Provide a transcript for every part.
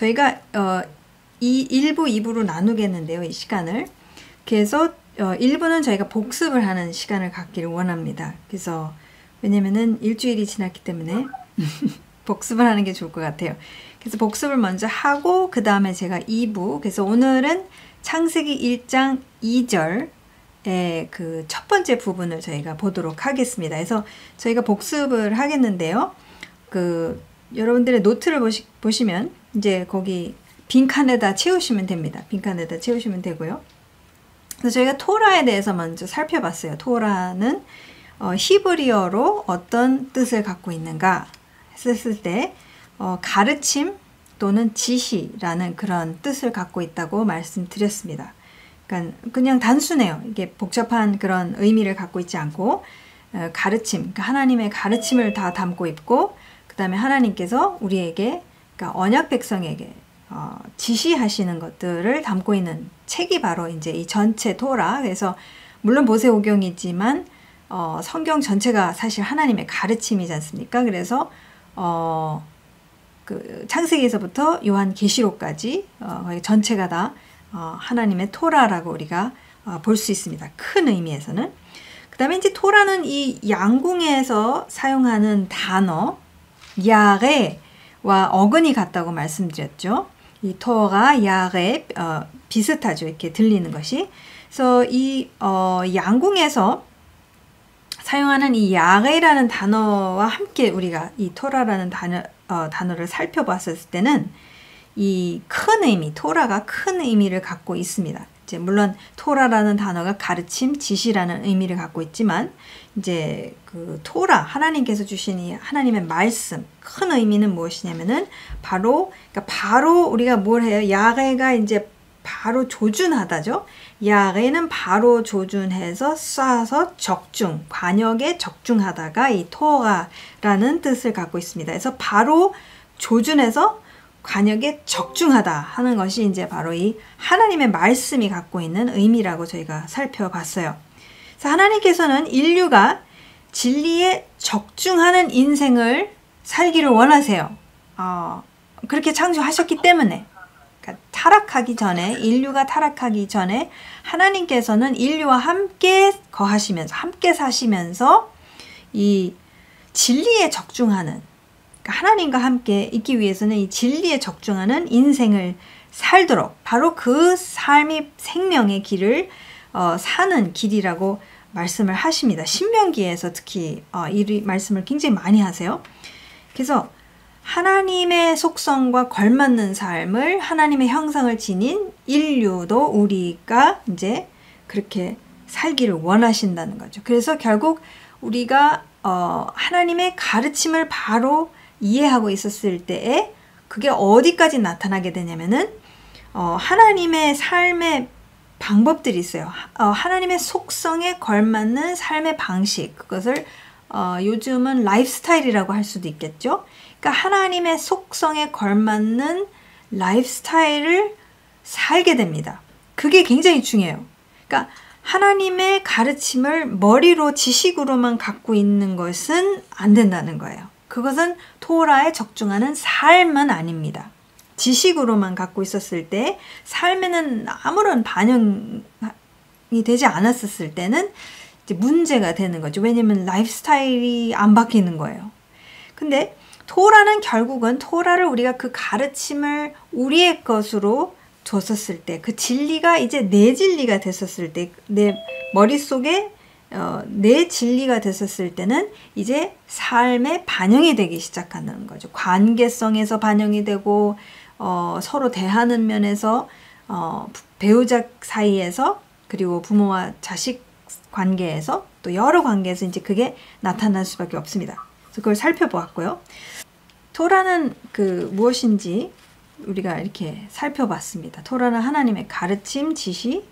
저희가 이 1부, 2부로 나누겠는데요. 이 시간을. 그래서 1부는 저희가 복습을 하는 시간을 갖기를 원합니다. 그래서 왜냐면은 일주일이 지났기 때문에 복습을 하는 게 좋을 것 같아요. 그래서 복습을 먼저 하고 그 다음에 제가 2부, 그래서 오늘은 창세기 1장 2절의 그 첫 번째 부분을 저희가 보도록 하겠습니다. 그래서 저희가 복습을 하겠는데요. 여러분들의 노트를 보시면 이제 거기 빈칸에다 채우시면 됩니다. 빈칸에다 채우시면 되고요. 그래서 저희가 토라에 대해서 먼저 살펴봤어요. 토라는 히브리어로 어떤 뜻을 갖고 있는가 했을 때 가르침 또는 지시라는 그런 뜻을 갖고 있다고 말씀드렸습니다. 그러니까 그냥 단순해요. 이게 복잡한 그런 의미를 갖고 있지 않고 가르침, 그러니까 하나님의 가르침을 다 담고 있고 그 다음에 하나님께서 우리에게, 그러니까 언약 백성에게 지시하시는 것들을 담고 있는 책이 바로 이제 이 전체 토라. 그래서 물론 모세오경이지만 성경 전체가 사실 하나님의 가르침이지 않습니까? 그래서 그 창세기에서부터 요한계시록까지 거의 전체가 다 하나님의 토라라고 우리가 볼 수 있습니다. 큰 의미에서는. 그 다음에 이제 토라는 이 양궁에서 사용하는 단어 야레와 어근이 같다고 말씀드렸죠. 이 토가 야레 비슷하죠. 이렇게 들리는 것이. 그래서 이 양궁에서 사용하는 이 야레라는 단어와 함께 우리가 이 토라라는 단어를 살펴봤을 때는 이 큰 의미, 토라가 큰 의미를 갖고 있습니다. 이제 물론 토라라는 단어가 가르침, 지시라는 의미를 갖고 있지만 이제 그 토라, 하나님께서 주신 이 하나님의 말씀, 큰 의미는 무엇이냐면은 바로 우리가 뭘 해요? 야레가 이제 바로 조준하다죠. 야레는 바로 조준해서 쏴서 적중, 관역에 적중하다가 이 토라라는 뜻을 갖고 있습니다. 그래서 바로 조준해서 관역에 적중하다 하는 것이 이제 바로 이 하나님의 말씀이 갖고 있는 의미라고 저희가 살펴봤어요. 그래서 하나님께서는 인류가 진리에 적중하는 인생을 살기를 원하세요. 그렇게 창조하셨기 때문에. 그러니까 타락하기 전에, 인류가 타락하기 전에 하나님께서는 인류와 함께 거하시면서, 함께 사시면서 이 진리에 적중하는, 그러니까 하나님과 함께 있기 위해서는 이 진리에 적중하는 인생을 살도록 바로 그 삶이 생명의 길을 사는 길이라고 말씀을 하십니다. 신명기에서 특히 이 말씀을 굉장히 많이 하세요. 그래서 하나님의 속성과 걸맞는 삶을, 하나님의 형상을 지닌 인류도 우리가 이제 그렇게 살기를 원하신다는 거죠. 그래서 결국 우리가 하나님의 가르침을 바로 이해하고 있었을 때에 그게 어디까지 나타나게 되냐면은 하나님의 삶의 방법들이 있어요. 하나님의 속성에 걸맞는 삶의 방식, 그것을 요즘은 라이프스타일이라고 할 수도 있겠죠. 그러니까 하나님의 속성에 걸맞는 라이프스타일을 살게 됩니다. 그게 굉장히 중요해요. 그러니까 하나님의 가르침을 머리로 지식으로만 갖고 있는 것은 안 된다는 거예요. 그것은 토라에 적중하는 삶은 아닙니다. 지식으로만 갖고 있었을 때 삶에는 아무런 반영이 되지 않았었을 때는 이제 문제가 되는 거죠. 왜냐면 라이프스타일이 안 바뀌는 거예요. 근데 토라는 결국은 토라를 우리가 그 가르침을 우리의 것으로 줬었을 때, 그 진리가 이제 내 진리가 됐었을 때, 내 머릿속에 내 진리가 됐었을 때는 이제 삶에 반영이 되기 시작하는 거죠. 관계성에서 반영이 되고 서로 대하는 면에서 배우자 사이에서, 그리고 부모와 자식 관계에서, 또 여러 관계에서 이제 그게 나타날 수밖에 없습니다. 그래서 그걸 살펴보았고요. 토라는 무엇인지 우리가 이렇게 살펴봤습니다. 토라는 하나님의 가르침, 지시.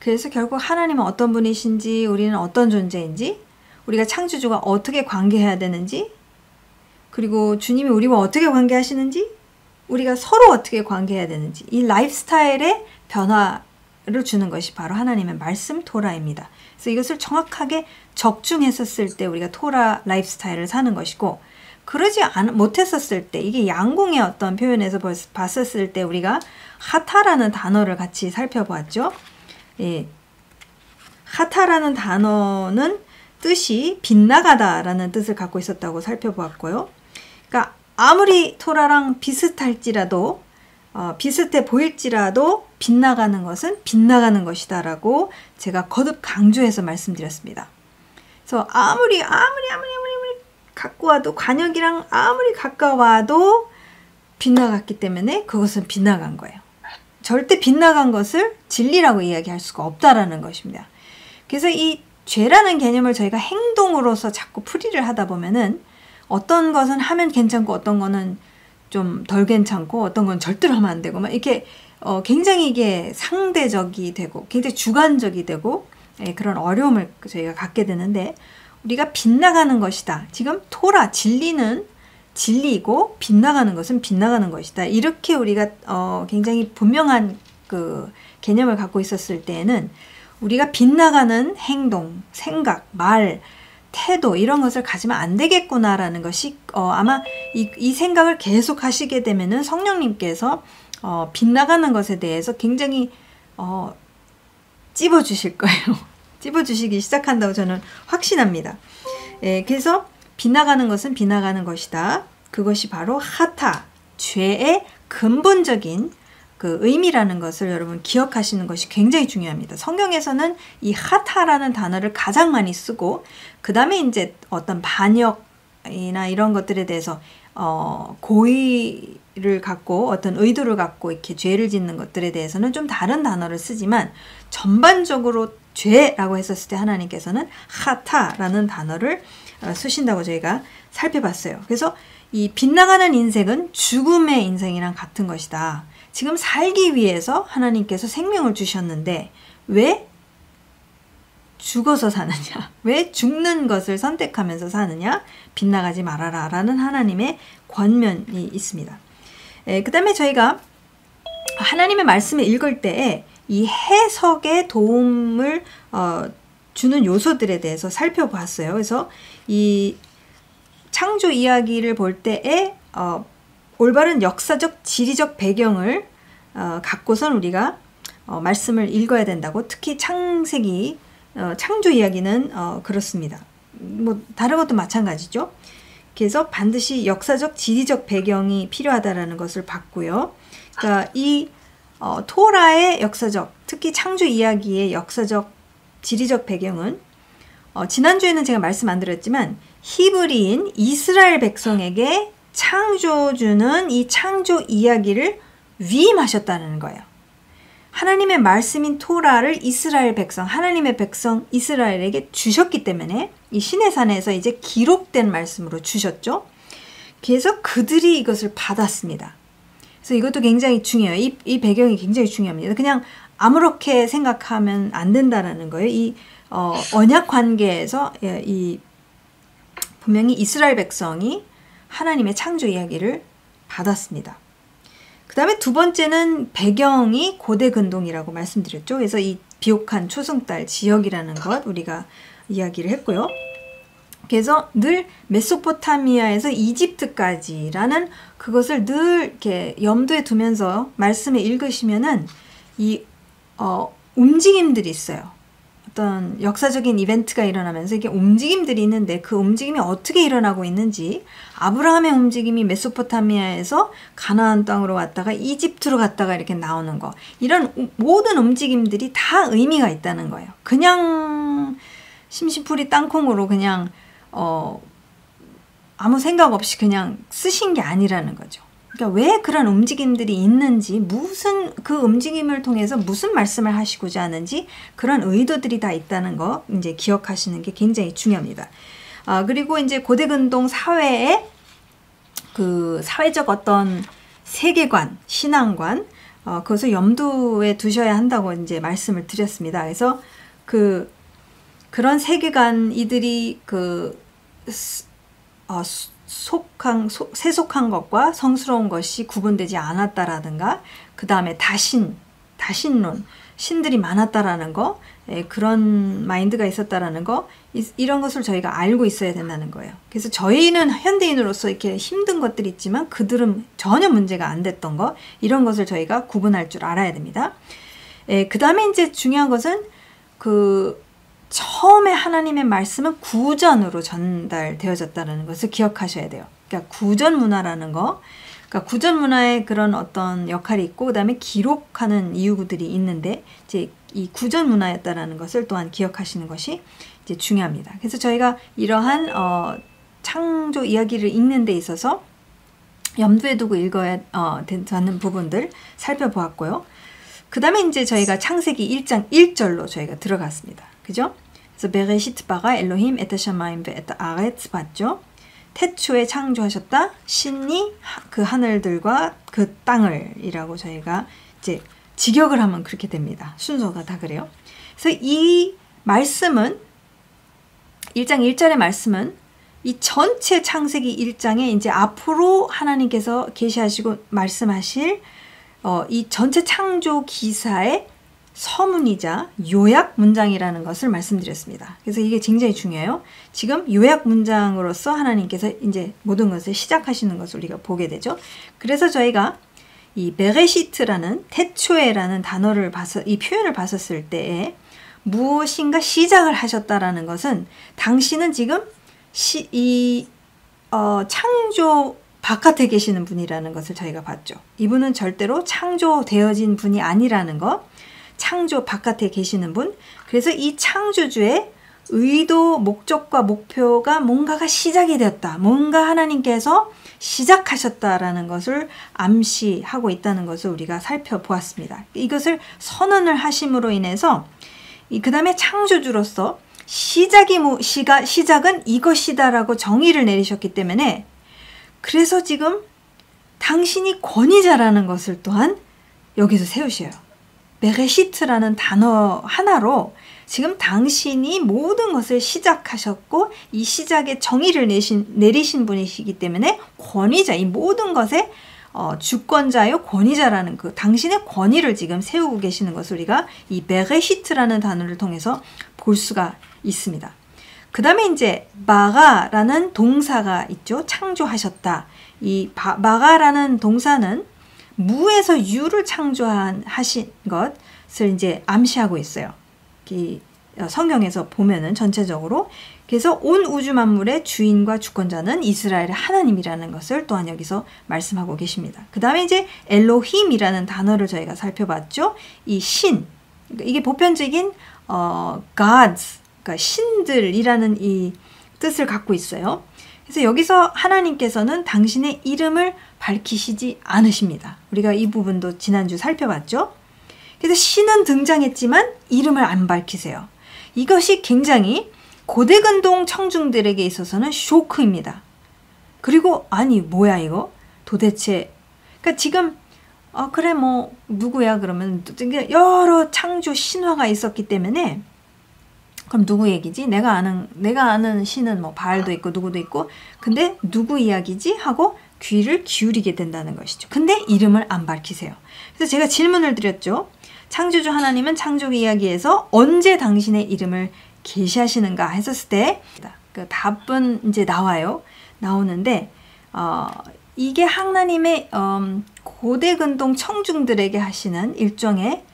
그래서 결국 하나님은 어떤 분이신지, 우리는 어떤 존재인지, 우리가 창조주가 어떻게 관계해야 되는지, 그리고 주님이 우리와 어떻게 관계하시는지, 우리가 서로 어떻게 관계해야 되는지, 이 라이프스타일의 변화를 주는 것이 바로 하나님의 말씀 토라입니다. 그래서 이것을 정확하게 적중했었을 때 우리가 토라 라이프스타일을 사는 것이고, 그러지 못했었을 때, 이게 양궁의 어떤 표현에서 봤었을 때 우리가 하타라는 단어를 같이 살펴보았죠. 예. 하타라는 단어는 뜻이 빗나가다라는 뜻을 갖고 있었다고 살펴보았고요. 그러니까 아무리 토라랑 비슷할지라도 비슷해 보일지라도 빗나가는 것은 빗나가는 것이다 라고 제가 거듭 강조해서 말씀드렸습니다. 그래서 아무리 갖고 와도, 관역이랑 아무리 가까워도 빗나갔기 때문에 그것은 빗나간 거예요. 절대 빗나간 것을 진리라고 이야기할 수가 없다라는 것입니다. 그래서 이 죄라는 개념을 저희가 행동으로서 자꾸 풀이를 하다 보면은 어떤 것은 하면 괜찮고 어떤 거는 좀 덜 괜찮고 어떤 건 절대로 하면 안 되고 막 이렇게 굉장히 이게 상대적이 되고 굉장히 주관적이 되고 그런 어려움을 저희가 갖게 되는데, 우리가 빗나가는 것이다. 지금 토라, 진리는 진리이고 빗나가는 것은 빗나가는 것이다. 이렇게 우리가 굉장히 분명한 그 개념을 갖고 있었을 때에는 우리가 빗나가는 행동, 생각, 말, 태도 이런 것을 가지면 안 되겠구나라는 것이 아마 이 생각을 계속 하시게 되면은 성령님께서 빗나가는 것에 대해서 굉장히 찝어주실 거예요. 찝어주시기 시작한다고 저는 확신합니다. 예, 그래서 빗나가는 것은 빗나가는 것이다. 그것이 바로 하타, 죄의 근본적인 그 의미라는 것을 여러분 기억하시는 것이 굉장히 중요합니다. 성경에서는 이 하타라는 단어를 가장 많이 쓰고, 그 다음에 이제 어떤 반역이나 이런 것들에 대해서 고의를 갖고 어떤 의도를 갖고 이렇게 죄를 짓는 것들에 대해서는 좀 다른 단어를 쓰지만, 전반적으로 죄라고 했었을 때 하나님께서는 하타라는 단어를 쓰신다고 저희가 살펴봤어요. 그래서 이 빗나가는 인생은 죽음의 인생이랑 같은 것이다. 지금 살기 위해서 하나님께서 생명을 주셨는데 왜 죽어서 사느냐? 왜 죽는 것을 선택하면서 사느냐? 빗나가지 말아라 라는 하나님의 권면이 있습니다. 그 다음에 저희가 하나님의 말씀을 읽을 때에 이 해석에 도움을 주는 요소들에 대해서 살펴봤어요. 그래서 이 창조 이야기를 볼 때에 올바른 역사적, 지리적 배경을 갖고선 우리가 말씀을 읽어야 된다고. 특히 창세기, 창조 이야기는 그렇습니다. 뭐 다른 것도 마찬가지죠. 그래서 반드시 역사적, 지리적 배경이 필요하다라는 것을 봤고요. 그러니까 이 토라의 역사적, 특히 창조 이야기의 역사적, 지리적 배경은 지난주에는 제가 말씀 안 드렸지만 히브리인 이스라엘 백성에게 창조주는 이 창조 이야기를 위임하셨다는 거예요. 하나님의 말씀인 토라를 이스라엘 백성, 하나님의 백성 이스라엘에게 주셨기 때문에 이 시내산에서 이제 기록된 말씀으로 주셨죠. 그래서 그들이 이것을 받았습니다. 그래서 이것도 굉장히 중요해요. 이 배경이 굉장히 중요합니다. 그냥 아무렇게 생각하면 안 된다라는 거예요. 이 언약 관계에서 이 분명히 이스라엘 백성이 하나님의 창조 이야기를 받았습니다. 그 다음에 두 번째는 배경이 고대 근동이라고 말씀드렸죠. 그래서 이 비옥한 초승달 지역이라는 것 우리가 이야기를 했고요. 그래서 늘 메소포타미아에서 이집트까지라는 그것을 늘 이렇게 염두에 두면서 말씀을 읽으시면은 이 움직임들이 있어요. 어떤 역사적인 이벤트가 일어나면서 이게 움직임들이 있는데 그 움직임이 어떻게 일어나고 있는지, 아브라함의 움직임이 메소포타미아에서 가나안 땅으로 왔다가 이집트로 갔다가 이렇게 나오는 거, 이런 모든 움직임들이 다 의미가 있다는 거예요. 그냥 심심풀이 땅콩으로 그냥 아무 생각 없이 그냥 쓰신 게 아니라는 거죠. 그러니까 왜 그런 움직임들이 있는지, 무슨 그 움직임을 통해서 무슨 말씀을 하시고자 하는지 그런 의도들이 다 있다는 거 이제 기억하시는 게 굉장히 중요합니다. 그리고 이제 고대 근동 사회의 그 사회적 어떤 세계관, 신앙관, 그것을 염두에 두셔야 한다고 이제 말씀을 드렸습니다. 그래서 그런 세계관 이들이 세속한 것과 성스러운 것이 구분되지 않았다라든가, 그 다음에 다신론, 신들이 많았다라는 거, 그런 마인드가 있었다라는 거, 이런 것을 저희가 알고 있어야 된다는 거예요. 그래서 저희는 현대인으로서 이렇게 힘든 것들이 있지만 그들은 전혀 문제가 안 됐던 거, 이런 것을 저희가 구분할 줄 알아야 됩니다. 그 다음에 이제 중요한 것은 처음에 하나님의 말씀은 구전으로 전달되어졌다는 것을 기억하셔야 돼요. 그러니까 구전 문화라는 거, 그러니까 구전 문화에 그런 어떤 역할이 있고, 그 다음에 기록하는 이유들이 있는데, 이제 이 구전 문화였다라는 것을 또한 기억하시는 것이 이제 중요합니다. 그래서 저희가 이러한 창조 이야기를 읽는 데 있어서 염두에 두고 읽어야 되는 부분들 살펴보았고요. 그 다음에 이제 저희가 창세기 1장 1절로 저희가 들어갔습니다. 그죠? 그래서 베레시트 바가 엘로힘 에타 샤마임 베에타 아렛 봤죠? 태초에 창조하셨다. 신이 그 하늘들과 그 땅을 이라고 저희가 이제 직역을 하면 그렇게 됩니다. 순서가 다 그래요. 그래서 이 말씀은 1장 1절의 말씀은 이 전체 창세기 1장에 이제 앞으로 하나님께서 계시하시고 말씀하실 이 전체 창조 기사의 서문이자 요약 문장이라는 것을 말씀드렸습니다. 그래서 이게 굉장히 중요해요. 지금 요약 문장으로서 하나님께서 이제 모든 것을 시작하시는 것을 우리가 보게 되죠. 그래서 저희가 이 베레시트라는 태초에라는 단어를 이 표현을 봤었을 때에 무엇인가 시작을 하셨다라는 것은 당신은 지금 창조 바깥에 계시는 분이라는 것을 저희가 봤죠. 이분은 절대로 창조되어진 분이 아니라는 것, 창조 바깥에 계시는 분. 그래서 이 창조주의 의도, 목적과 목표가 뭔가가 시작이 되었다. 뭔가 하나님께서 시작하셨다라는 것을 암시하고 있다는 것을 우리가 살펴보았습니다. 이것을 선언을 하심으로 인해서 그 다음에 창조주로서 시작은 이것이다라고 정의를 내리셨기 때문에, 그래서 지금 당신이 권위자라는 것을 또한 여기서 세우셔요. 베레시트라는 단어 하나로 지금 당신이 모든 것을 시작하셨고 이 시작의 정의를 내리신 분이시기 때문에 권위자, 이 모든 것의 주권자요 권위자라는 그 당신의 권위를 지금 세우고 계시는 것을 우리가 이 베레시트라는 단어를 통해서 볼 수가 있습니다. 그 다음에 이제 마가라는 동사가 있죠. 창조하셨다. 이 마가라는 동사는 무에서 유를 창조하신 것을 이제 암시하고 있어요. 이 성경에서 보면은 전체적으로. 그래서 온 우주 만물의 주인과 주권자는 이스라엘의 하나님이라는 것을 또한 여기서 말씀하고 계십니다. 그 다음에 이제 엘로힘이라는 단어를 저희가 살펴봤죠. 이 신, 이게 보편적인 gods, 그러니까 신들이라는 이 뜻을 갖고 있어요. 그래서 여기서 하나님께서는 당신의 이름을 밝히시지 않으십니다. 우리가 이 부분도 지난주 살펴봤죠. 그래서 신은 등장했지만 이름을 안 밝히세요. 이것이 굉장히 고대근동 청중들에게 있어서는 쇼크입니다. 그리고 아니 뭐야 이거? 도대체 그러니까 지금 그래 뭐 누구야 그러면 여러 창조 신화가 있었기 때문에 그럼 누구 얘기지? 내가 아는 신은 뭐 바알도 있고 누구도 있고 근데 누구 이야기지? 하고 귀를 기울이게 된다는 것이죠. 근데 이름을 안 밝히세요. 그래서 제가 질문을 드렸죠. 창조주 하나님은 창조기 이야기에서 언제 당신의 이름을 계시하시는가 했었을 때 그 답은 이제 나오는데 이게 하나님의 고대근동 청중들에게 하시는 일종의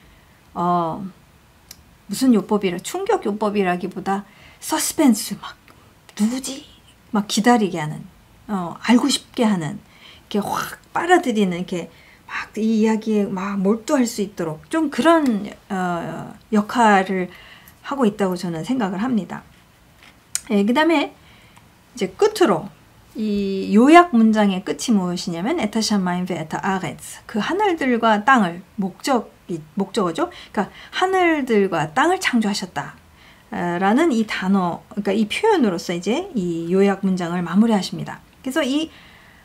무슨 요법이라 충격 요법이라기보다 서스펜스 막 누구지? 막 기다리게 하는 알고 싶게 하는 이렇게 확 빨아들이는 이렇게 막 이 이야기에 막 몰두할 수 있도록 좀 그런 역할을 하고 있다고 저는 생각을 합니다. 그 다음에 이제 끝으로 이 요약 문장의 끝이 무엇이냐면 에타 샤마임 베 에타 아렛 그 하늘들과 땅을 목적어죠. 그러니까 하늘들과 땅을 창조하셨다. 라는 이 단어, 그러니까 이 표현으로서 이제 이 요약 문장을 마무리하십니다. 그래서 이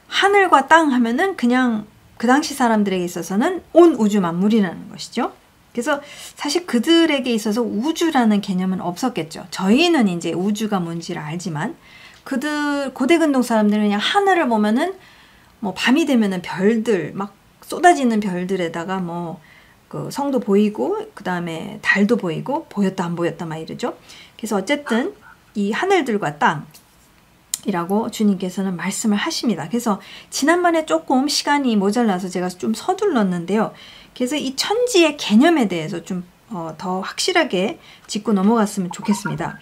하늘과 땅 하면은 그냥 그 당시 사람들에게 있어서는 온 우주 만물이라는 것이죠. 그래서 사실 그들에게 있어서 우주라는 개념은 없었겠죠. 저희는 이제 우주가 뭔지를 알지만 고대근동 사람들은 그냥 하늘을 보면은 뭐 밤이 되면은 별들 막 쏟아지는 별들에다가 뭐 그 성도 보이고 그 다음에 달도 보이고 보였다 안 보였다 막 이러죠. 그래서 어쨌든 이 하늘들과 땅이라고 주님께서는 말씀을 하십니다. 그래서 지난번에 조금 시간이 모자라서 제가 좀 서둘렀는데요. 그래서 이 천지의 개념에 대해서 좀 더 확실하게 짚고 넘어갔으면 좋겠습니다.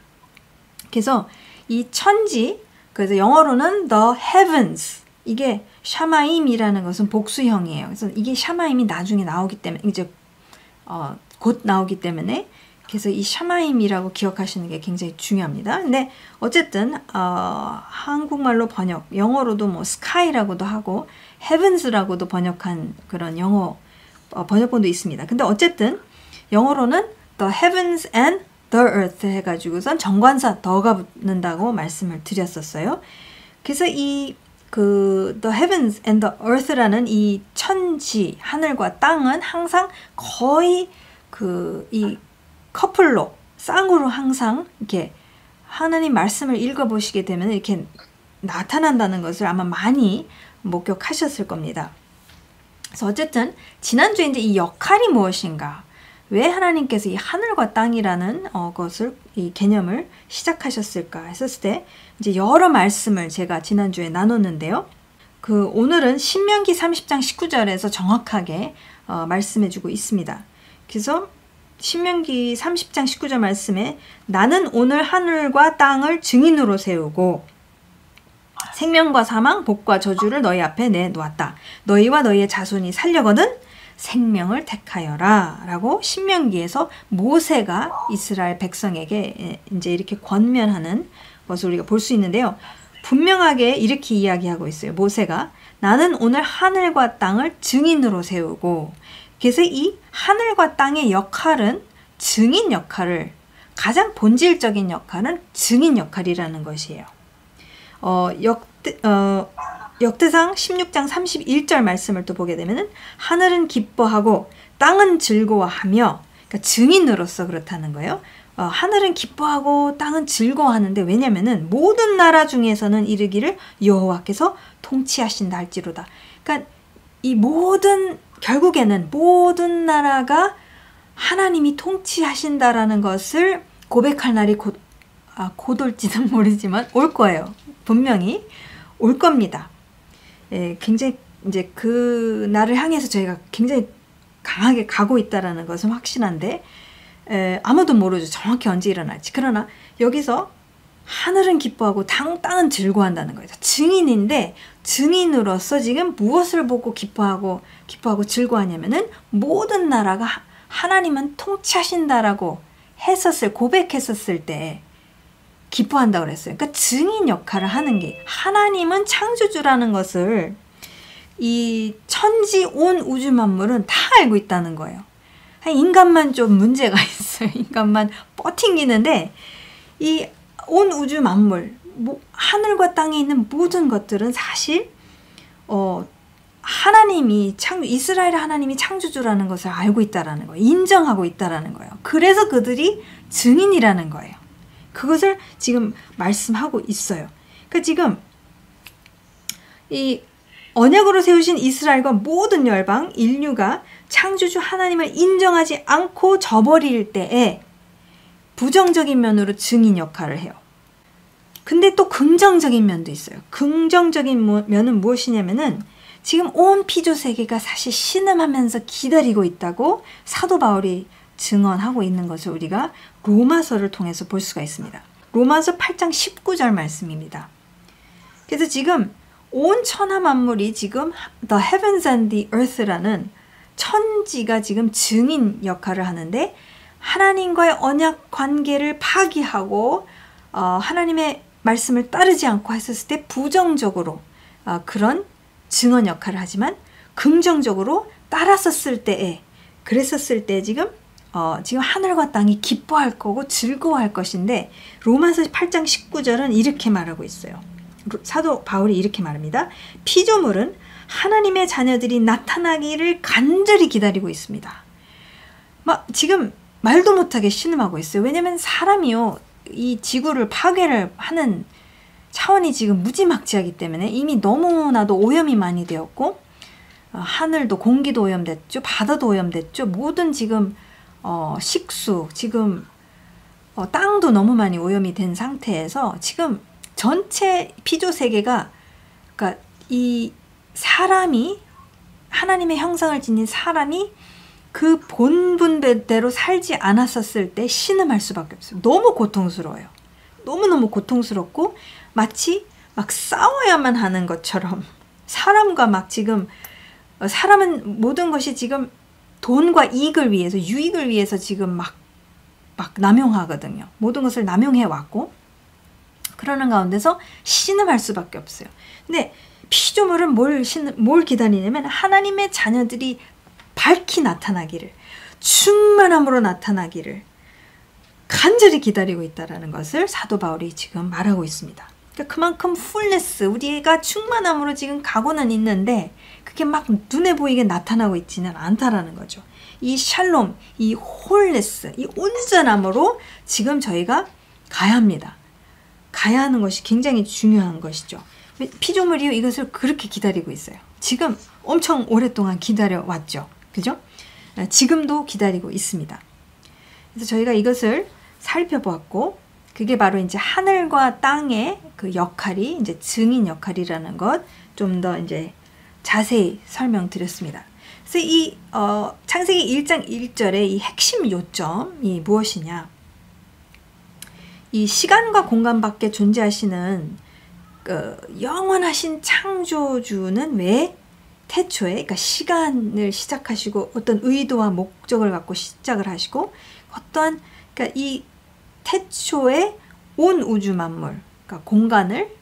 그래서 이 천지, 그래서 영어로는 the heavens, 이게 샤마임이라는 것은 복수형이에요. 그래서 이게 샤마임이 나중에 나오기 때문에 이제 곧 나오기 때문에 그래서 이 샤마임이라고 기억하시는 게 굉장히 중요합니다. 근데 어쨌든 한국말로 번역, 영어로도 뭐 sky라고도 하고 heavens라고도 번역한 그런 영어 번역본도 있습니다. 근데 어쨌든 영어로는 the heavens and the earth 해가지고선 정관사 더가 붙는다고 말씀을 드렸었어요. 그래서 the heavens and the earth라는 이 천지, 하늘과 땅은 항상 거의 이 커플로, 쌍으로 항상 이렇게 하나님 말씀을 읽어보시게 되면 이렇게 나타난다는 것을 아마 많이 목격하셨을 겁니다. 그래서 어쨌든 지난주에 이제 이 역할이 무엇인가, 왜 하나님께서 이 하늘과 땅이라는 것을, 이 개념을 시작하셨을까 했었을 때 이제 여러 말씀을 제가 지난주에 나눴는데요. 오늘은 신명기 30장 19절에서 정확하게 말씀해주고 있습니다. 그래서 신명기 30장 19절 말씀에 나는 오늘 하늘과 땅을 증인으로 세우고 생명과 사망, 복과 저주를 너희 앞에 내놓았다. 너희와 너희의 자손이 살려거든 생명을 택하여라 라고 신명기에서 모세가 이스라엘 백성에게 이제 이렇게 권면하는 것을 우리가 볼 수 있는데요. 분명하게 이렇게 이야기하고 있어요. 모세가 나는 오늘 하늘과 땅을 증인으로 세우고, 그래서 이 하늘과 땅의 역할은 증인 역할을, 가장 본질적인 역할은 증인 역할이라는 것이에요. 역대상 16장 31절 말씀을 또 보게 되면은 하늘은 기뻐하고 땅은 즐거워하며, 그러니까 증인으로서 그렇다는 거예요. 하늘은 기뻐하고 땅은 즐거워하는데, 왜냐면은 모든 나라 중에서는 이르기를 여호와께서 통치하신다 할지로다. 그러니까 이 결국에는 모든 나라가 하나님이 통치하신다라는 것을 고백할 날이 곧 올지는 모르지만 올 거예요. 분명히 올 겁니다. 굉장히 이제 그 날을 향해서 저희가 굉장히 강하게 가고 있다라는 것은 확신한데, 아무도 모르죠. 정확히 언제 일어날지. 그러나 여기서 하늘은 기뻐하고 땅은 즐거워한다는 거예요. 증인인데, 증인으로서 지금 무엇을 보고 기뻐하고 즐거워하냐면은 모든 나라가 하나님은 통치하신다라고 고백했었을 때 기뻐한다고 그랬어요. 그러니까 증인 역할을 하는 게, 하나님은 창조주라는 것을 이 천지 온 우주 만물은 다 알고 있다는 거예요. 인간만 좀 문제가 있어요. 인간만 뻗팅기는데 이 온 우주 만물, 하늘과 땅에 있는 모든 것들은 사실 이스라엘 하나님이 창조주라는 것을 알고 있다라는 거예요. 인정하고 있다라는 거예요. 그래서 그들이 증인이라는 거예요. 그것을 지금 말씀하고 있어요. 그러니까 지금 이 언약으로 세우신 이스라엘과 모든 열방, 인류가 창조주 하나님을 인정하지 않고 저버릴 때에 부정적인 면으로 증인 역할을 해요. 근데 또 긍정적인 면도 있어요. 긍정적인 면은 무엇이냐면은 지금 온 피조 세계가 사실 신음하면서 기다리고 있다고 사도 바울이 증언하고 있는 것을 우리가 로마서를 통해서 볼 수가 있습니다. 로마서 8장 19절 말씀입니다. 그래서 지금 온 천하 만물이 지금 the heavens and the earth라는 천지가 지금 증인 역할을 하는데, 하나님과의 언약 관계를 파기하고 하나님의 말씀을 따르지 않고 했었을 때 부정적으로 그런 증언 역할을 하지만, 긍정적으로 따랐었을 때에, 그랬었을 때 지금 하늘과 땅이 기뻐할 거고 즐거워할 것인데, 로마서 8장 19절은 이렇게 말하고 있어요. 사도 바울이 이렇게 말합니다. 피조물은 하나님의 자녀들이 나타나기를 간절히 기다리고 있습니다. 지금 말도 못하게 신음하고 있어요. 왜냐면 사람이요, 이 지구를 파괴를 하는 차원이 지금 무지막지하기 때문에 이미 너무나도 오염이 많이 되었고, 하늘도 공기도 오염됐죠. 바다도 오염됐죠. 모든 지금 식수 지금 땅도 너무 많이 오염이 된 상태에서 지금 전체 피조 세계가 그러니까 이 사람이 하나님의 형상을 지닌 사람이 그 본분대로 살지 않았었을 때 신음할 수밖에 없어요. 너무 고통스러워요. 너무너무 고통스럽고 마치 막 싸워야만 하는 것처럼 사람과 막 지금 사람은 모든 것이 지금 돈과 이익을 위해서 유익을 위해서 지금 막 남용하거든요. 모든 것을 남용해 왔고 그러는 가운데서 신음할 수밖에 없어요. 근데 피조물은 뭘 기다리냐면 하나님의 자녀들이 밝히 나타나기를 충만함으로 나타나기를 간절히 기다리고 있다는 것을 사도 바울이 지금 말하고 있습니다. 그러니까 그만큼 풀네스 우리가 충만함으로 지금 가고는 있는데 그게 막 눈에 보이게 나타나고 있지는 않다라는 거죠. 이 샬롬, 이 홀네스, 이 온전함으로 지금 저희가 가야 합니다. 가야 하는 것이 굉장히 중요한 것이죠. 피조물이 이것을 그렇게 기다리고 있어요. 지금 엄청 오랫동안 기다려왔죠. 그죠? 지금도 기다리고 있습니다. 그래서 저희가 이것을 살펴보았고 그게 바로 이제 하늘과 땅의 그 역할이 이제 증인 역할이라는 것 좀 더 이제 자세히 설명드렸습니다. 그래서 이 창세기 1장 1절의 이 핵심 요점이 무엇이냐? 이 시간과 공간 밖에 존재하시는 그 영원하신 창조주는 왜 태초에 그러니까 시간을 시작하시고 어떤 의도와 목적을 갖고 시작을 하시고 어떠한 그러니까 이 태초에 온 우주 만물 그러니까 공간을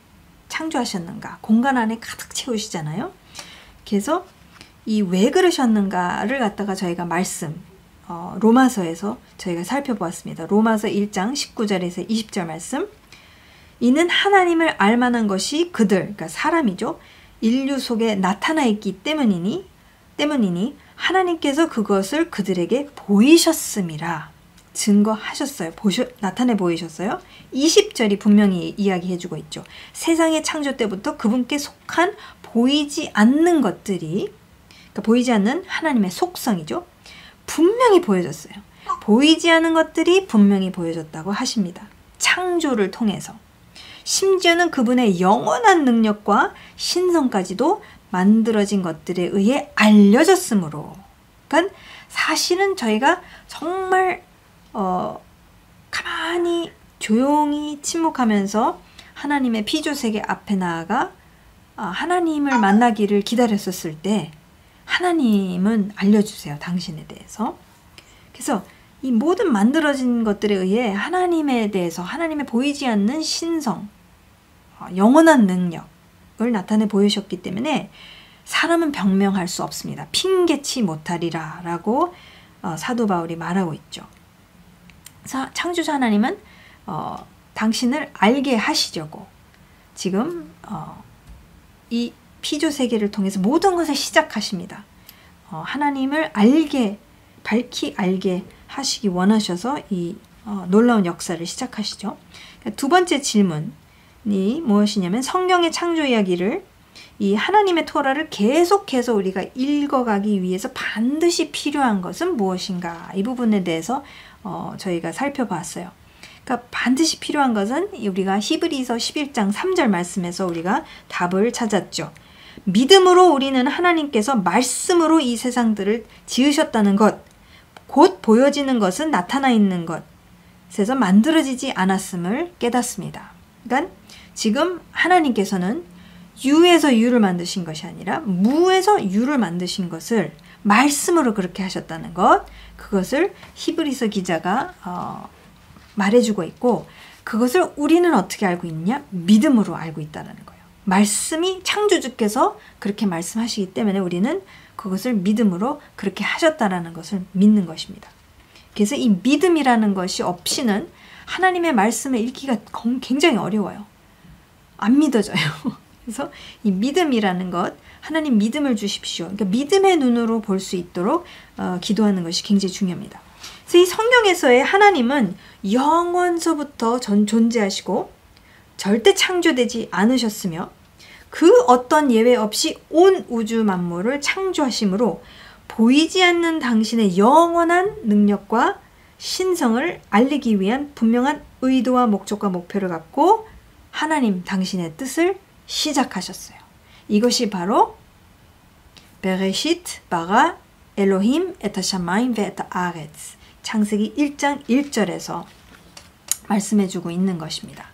창조하셨는가 공간 안에 가득 채우시잖아요. 그래서 이 왜 그러셨는가를 갖다가 저희가 말씀 로마서에서 저희가 살펴보았습니다. 로마서 1장 19절에서 20절 말씀 이는 하나님을 알만한 것이 그들 그러니까 사람이죠. 인류 속에 나타나 있기 때문이니 하나님께서 그것을 그들에게 보이셨음이라 증거하셨어요. 나타내 보이셨어요. 20절이 분명히 이야기해주고 있죠. 세상의 창조 때부터 그분께 속한 보이지 않는 것들이 그러니까 보이지 않는 하나님의 속성이죠. 분명히 보여졌어요. 보이지 않는 것들이 분명히 보여졌다고 하십니다. 창조를 통해서. 심지어는 그분의 영원한 능력과 신성까지도 만들어진 것들에 의해 알려졌으므로 그러니까 사실은 저희가 정말 가만히 조용히 침묵하면서 하나님의 피조세계 앞에 나아가 하나님을 만나기를 기다렸었을 때 하나님은 알려주세요. 당신에 대해서. 그래서 이 모든 만들어진 것들에 의해 하나님에 대해서 하나님의 보이지 않는 신성, 영원한 능력을 나타내 보이셨기 때문에 사람은 변명할 수 없습니다. 핑계치 못하리라 라고 사도 바울이 말하고 있죠. 창조자 하나님은 당신을 알게 하시려고 지금 이 피조세계를 통해서 모든 것을 시작하십니다. 하나님을 밝히 알게 하시기 원하셔서 이 놀라운 역사를 시작하시죠. 두 번째 질문이 무엇이냐면 성경의 창조 이야기를 이 하나님의 토라를 계속해서 우리가 읽어가기 위해서 반드시 필요한 것은 무엇인가 이 부분에 대해서 저희가 살펴봤어요. 그러니까 반드시 필요한 것은 우리가 히브리서 11장 3절 말씀에서 우리가 답을 찾았죠. 믿음으로 우리는 하나님께서 말씀으로 이 세상들을 지으셨다는 것, 곧 보여지는 것은 나타나 있는 것에서 만들어지지 않았음을 깨닫습니다. 그러니까 지금 하나님께서는 유에서 유를 만드신 것이 아니라 무에서 유를 만드신 것을 말씀으로 그렇게 하셨다는 것, 그것을 히브리서 기자가 말해주고 있고 그것을 우리는 어떻게 알고 있냐? 믿음으로 알고 있다는 거예요. 말씀이 창조주께서 그렇게 말씀하시기 때문에 우리는 그것을 믿음으로 그렇게 하셨다는 것을 믿는 것입니다. 그래서 이 믿음이라는 것이 없이는 하나님의 말씀을 읽기가 굉장히 어려워요. 안 믿어져요. 그래서 이 믿음이라는 것, 하나님 믿음을 주십시오. 그러니까 믿음의 눈으로 볼 수 있도록 기도하는 것이 굉장히 중요합니다. 그래서 이 성경에서의 하나님은 영원서부터 존재하시고 절대 창조되지 않으셨으며 그 어떤 예외 없이 온 우주 만물을 창조하심으로 보이지 않는 당신의 영원한 능력과 신성을 알리기 위한 분명한 의도와 목적과 목표를 갖고 하나님 당신의 뜻을 시작하셨어요. 이것이 바로 베레시트 바라 엘로힘 에타 샤마임 베타 아레츠 창세기 1장 1절에서 말씀해주고 있는 것입니다.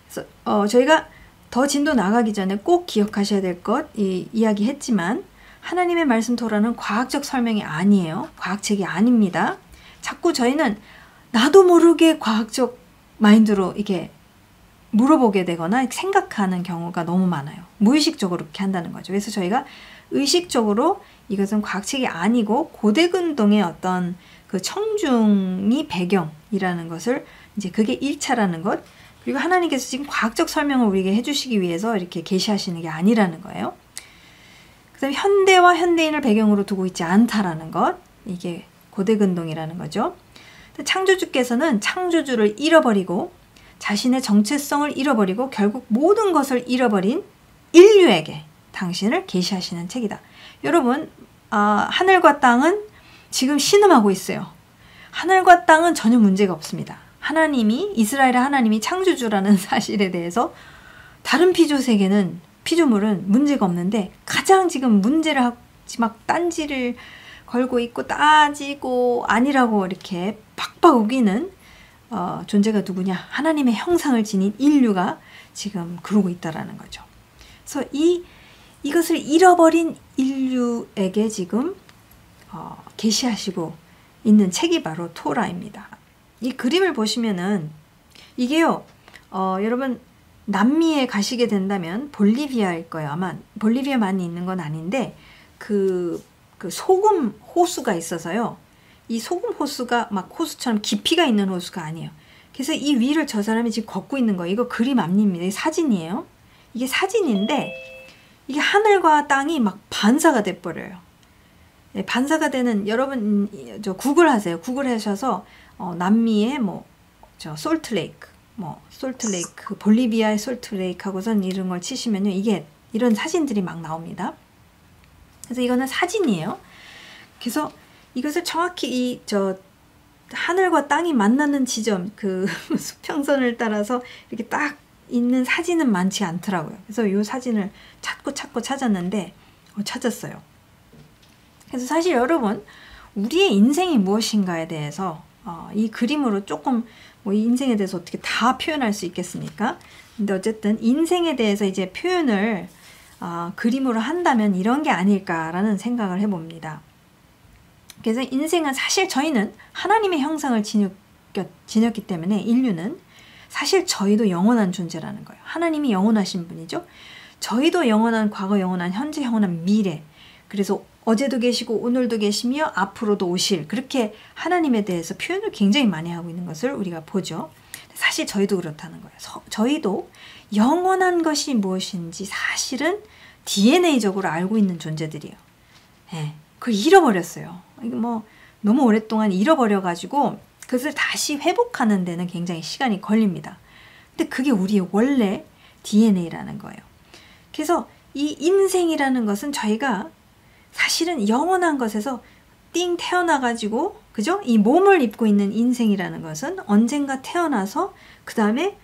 그래서 저희가 더 진도 나가기 전에 꼭 기억하셔야 될 것 이야기했지만 하나님의 말씀 토라는 과학적 설명이 아니에요. 과학책이 아닙니다. 자꾸 저희는 나도 모르게 과학적 마인드로 이렇게 물어보게 되거나 생각하는 경우가 너무 많아요. 무의식적으로 그렇게 한다는 거죠. 그래서 저희가 의식적으로 이것은 과학책이 아니고 고대근동의 어떤 그 청중이 배경이라는 것을 이제 그게 1차라는 것, 그리고 하나님께서 지금 과학적 설명을 우리에게 해주시기 위해서 이렇게 계시하시는 게 아니라는 거예요. 그 다음에 현대와 현대인을 배경으로 두고 있지 않다라는 것, 이게 고대근동이라는 거죠. 창조주께서는 창조주를 잃어버리고 자신의 정체성을 잃어버리고 결국 모든 것을 잃어버린 인류에게 당신을 계시하시는 책이다. 여러분, 하늘과 땅은 지금 신음하고 있어요. 하늘과 땅은 전혀 문제가 없습니다. 이스라엘의 하나님이 창조주라는 사실에 대해서 다른 피조물은 문제가 없는데 가장 지금 문제를 하고 막 딴지를 걸고 있고 따지고 아니라고 이렇게 박박 우기는 존재가 누구냐? 하나님의 형상을 지닌 인류가 지금 그러고 있다라는 거죠. 그래서 이것을 잃어버린 인류에게 지금 계시하시고 있는 책이 바로 토라입니다. 이 그림을 보시면은 이게요, 여러분 남미에 가시게 된다면 볼리비아일 거예요. 아마 볼리비아만 있는 건 아닌데 그 소금 호수가 있어서요. 이 소금 호수가 막 호수처럼 깊이가 있는 호수가 아니에요. 그래서 이 위를 저 사람이 지금 걷고 있는 거예요. 이거 그림 아닙니다. 이게 사진이에요. 이게 사진인데 이게 하늘과 땅이 막 반사가 돼버려요. 네, 반사가 되는, 여러분 저 구글 하세요. 구글 하셔서 남미의 솔트레이크, 볼리비아의 솔트레이크 하고선 이런 걸 치시면요, 이게 이런 사진들이 막 나옵니다. 그래서 이거는 사진이에요. 그래서 이것을 정확히 하늘과 땅이 만나는 지점, 그 수평선을 따라서 이렇게 딱 있는 사진은 많지 않더라고요. 그래서 이 사진을 찾고 찾았는데 찾았어요. 그래서 사실 여러분, 우리의 인생이 무엇인가에 대해서 이 그림으로 조금 인생에 대해서 어떻게 다 표현할 수 있겠습니까? 근데 어쨌든 인생에 대해서 이제 표현을 그림으로 한다면 이런 게 아닐까라는 생각을 해봅니다. 그래서 인생은 사실 저희는 하나님의 형상을 지녔기 때문에 인류는 사실 저희도 영원한 존재라는 거예요. 하나님이 영원하신 분이죠. 저희도 영원한 과거, 영원한 현재, 영원한 미래. 그래서 어제도 계시고 오늘도 계시며 앞으로도 오실, 그렇게 하나님에 대해서 표현을 굉장히 많이 하고 있는 것을 우리가 보죠. 사실 저희도 그렇다는 거예요. 저희도 영원한 것이 무엇인지 사실은 DNA적으로 알고 있는 존재들이에요. 네, 그걸 잃어버렸어요. 이거 너무 오랫동안 잃어버려가지고 그것을 다시 회복하는 데는 굉장히 시간이 걸립니다. 근데 그게 우리의 원래 DNA라는 거예요. 그래서 이 인생이라는 것은 저희가 사실은 영원한 것에서 띵 태어나가지고, 그죠? 이 몸을 입고 있는 인생이라는 것은 언젠가 태어나서 그 다음에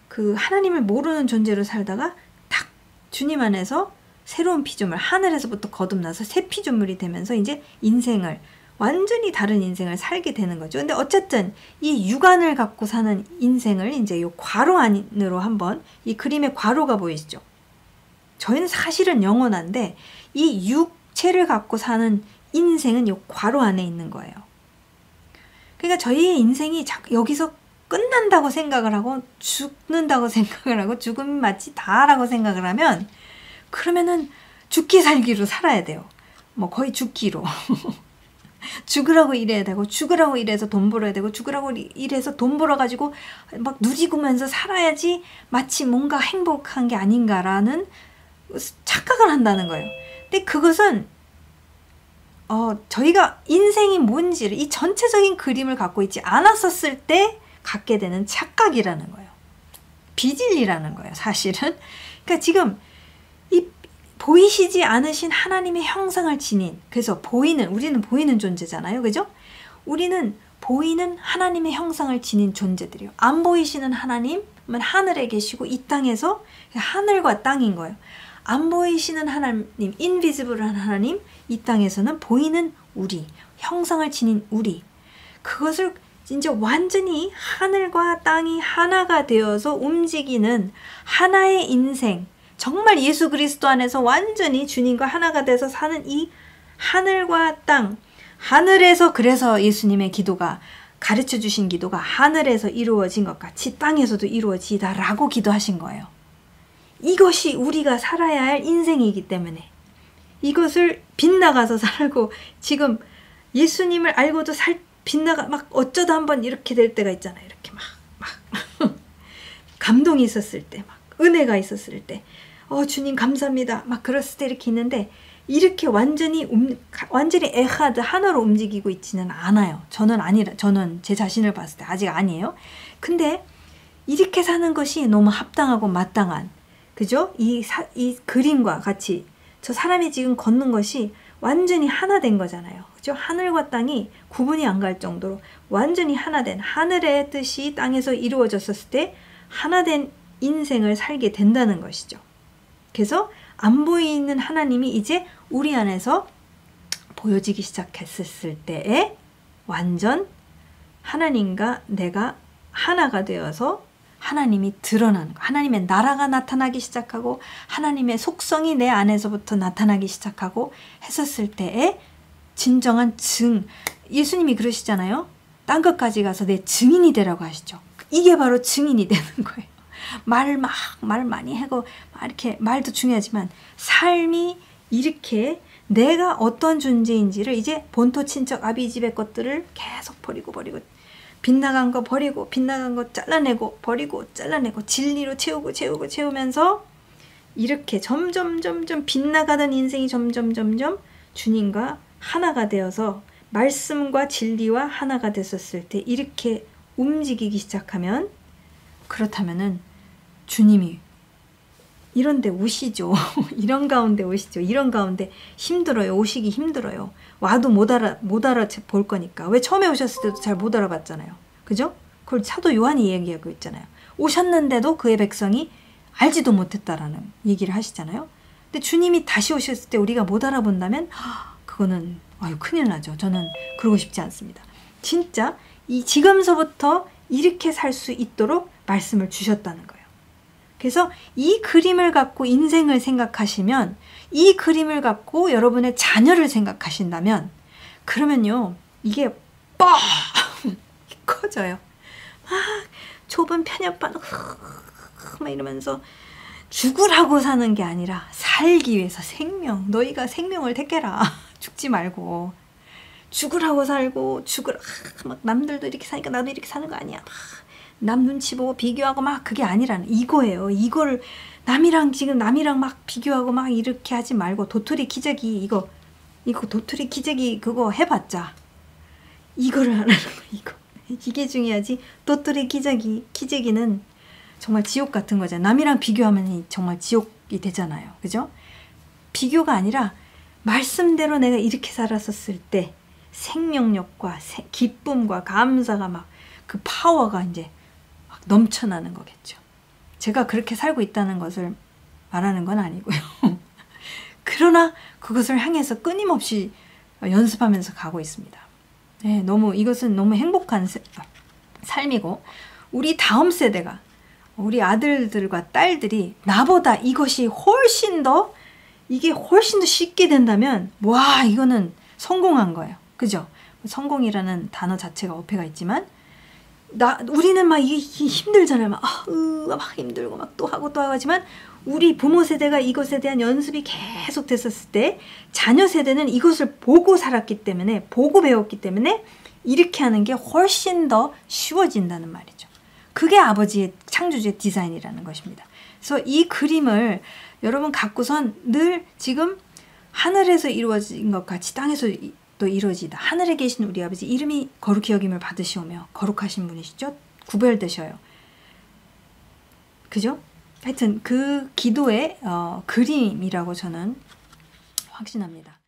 그 하나님을 모르는 존재로 살다가 탁 주님 안에서 새로운 피조물, 하늘에서부터 거듭나서 새 피조물이 되면서 이제 인생을, 완전히 다른 인생을 살게 되는 거죠. 근데 어쨌든 이 육안을 갖고 사는 인생을 이제 요 괄호 안으로 한번, 이 그림의 괄호가 보이시죠? 저희는 사실은 영원한데 이 육체를 갖고 사는 인생은 요 괄호 안에 있는 거예요. 그러니까 저희의 인생이 여기서 끝난다고 생각을 하고 죽는다고 생각을 하고 죽음이 마치 다라고 생각을 하면, 그러면은 죽기 살기로 살아야 돼요. 거의 죽기로. 죽으라고 일해야 되고, 죽으라고 일해서 돈 벌어야 되고, 죽으라고 일해서 돈 벌어가지고 막 누리고면서 살아야지 마치 뭔가 행복한 게 아닌가라는 착각을 한다는 거예요. 근데 그것은 저희가 인생이 뭔지를, 이 전체적인 그림을 갖고 있지 않았었을 때 갖게 되는 착각이라는 거예요. 비진리라는 거예요, 사실은. 그러니까 지금 이 보이시지 않으신 하나님의 형상을 지닌, 그래서 우리는 보이는 존재잖아요. 그죠? 우리는 보이는 하나님의 형상을 지닌 존재들이요. 안 보이시는 하나님은 하늘에 계시고 이 땅에서 하늘과 땅인 거예요. 안 보이시는 하나님, 인비지블한 하나님, 이 땅에서는 보이는 우리, 형상을 지닌 우리. 그것을 진짜 완전히 하늘과 땅이 하나가 되어서 움직이는 하나의 인생, 정말 예수 그리스도 안에서 완전히 주님과 하나가 돼서 사는 이 하늘과 땅, 하늘에서, 그래서 예수님의 기도가, 가르쳐 주신 기도가 하늘에서 이루어진 것 같이 땅에서도 이루어지다라고 기도하신 거예요. 이것이 우리가 살아야 할 인생이기 때문에 이것을 빗나가서 살고, 지금 예수님을 알고도 빗나가 막 어쩌다 한번 이렇게 될 때가 있잖아요. 이렇게 막 감동이 있었을 때, 막 은혜가 있었을 때, 주님 감사합니다, 막 그랬을 때 이렇게 있는데, 이렇게 완전히 에하드 하나로 움직이고 있지는 않아요. 저는 제 자신을 봤을 때 아직 아니에요. 근데 이렇게 사는 것이 너무 합당하고 마땅한, 그죠? 이 그림과 같이 저 사람이 지금 걷는 것이 완전히 하나 된 거잖아요. 그죠? 하늘과 땅이 구분이 안 갈 정도로 완전히 하나 된, 하늘의 뜻이 땅에서 이루어졌을 때 하나 된 인생을 살게 된다는 것이죠. 그래서 안 보이는 하나님이 이제 우리 안에서 보여지기 시작했을 때에 완전 하나님과 내가 하나가 되어서 하나님이 드러나는 거, 하나님의 나라가 나타나기 시작하고 하나님의 속성이 내 안에서부터 나타나기 시작하고 했었을 때에 진정한 예수님이 그러시잖아요. 딴 것까지 가서 내 증인이 되라고 하시죠. 이게 바로 증인이 되는 거예요. 말 많이 하고 이렇게 말도 중요하지만 삶이 이렇게 내가 어떤 존재인지를 이제 본토 친척 아비 집의 것들을 계속 버리고 빗나간 거 버리고, 빗나간 거 잘라내고 버리고 잘라내고 진리로 채우면서 이렇게 점점 빗나가던 인생이 점점 주님과 하나가 되어서 말씀과 진리와 하나가 됐었을 때 이렇게 움직이기 시작하면, 그렇다면은 주님이 이런 데 오시죠. 이런 가운데 오시죠. 이런 가운데 힘들어요. 오시기 힘들어요. 와도 못 알아볼 거니까. 왜 처음에 오셨을 때도 잘 못 알아봤잖아요. 그죠? 그걸 사도 요한이 얘기하고 있잖아요. 오셨는데도 그의 백성이 알지도 못했다라는 얘기를 하시잖아요. 근데 주님이 다시 오셨을 때 우리가 못 알아본다면 그거는 큰일 나죠. 저는 그러고 싶지 않습니다. 진짜 이 지금서부터 이렇게 살 수 있도록 말씀을 주셨다는 거예요. 그래서 이 그림을 갖고 인생을 생각하시면, 이 그림을 갖고 여러분의 자녀를 생각하신다면, 그러면요 이게 뻥 커져요. 막 좁은 편협한 막 이러면서 죽으라고 사는 게 아니라 살기 위해서 너희가 생명을 택해라. 죽지 말고 죽으라고 살고 막 남들도 이렇게 사니까 나도 이렇게 사는 거 아니야. 막 남 눈치 보고 비교하고 막 그게 아니라는 이거예요. 이거를 남이랑 막 비교하고 막 이렇게 하지 말고, 도토리 기저귀 이거 도토리 기저귀 그거 해봤자 이거를 하라는 거. 이게 중요하지. 도토리 기저귀는 정말 지옥 같은 거잖아요. 남이랑 비교하면 정말 지옥이 되잖아요. 그죠? 비교가 아니라 말씀대로 내가 이렇게 살았었을 때 생명력과 기쁨과 감사가 막 그 파워가 이제 막 넘쳐나는 거겠죠. 제가 그렇게 살고 있다는 것을 말하는 건 아니고요. 그러나 그것을 향해서 끊임없이 연습하면서 가고 있습니다. 네, 이것은 너무 행복한 삶이고, 우리 다음 세대가, 우리 아들들과 딸들이 나보다 이것이 훨씬 더 쉽게 된다면, 와, 이거는 성공한 거예요. 그죠? 성공이라는 단어 자체가 어폐가 있지만, 우리는 막 이게 힘들잖아요. 막 힘들고 막 또 하고 하지만, 우리 부모 세대가 이것에 대한 연습이 계속 됐었을 때 자녀 세대는 이것을 보고 살았기 때문에, 보고 배웠기 때문에 이렇게 하는 게 훨씬 더 쉬워진다는 말이죠. 그게 아버지의 창조주의 디자인이라는 것입니다. 그래서 이 그림을 여러분 갖고선 늘 지금 하늘에서 이루어진 것 같이 땅에서 또 이루어지다. 하늘에 계신 우리 아버지 이름이 거룩히 여김을 받으시오며, 거룩하신 분이시죠. 구별되셔요. 그죠? 하여튼 그 기도의 그림이라고 저는 확신합니다.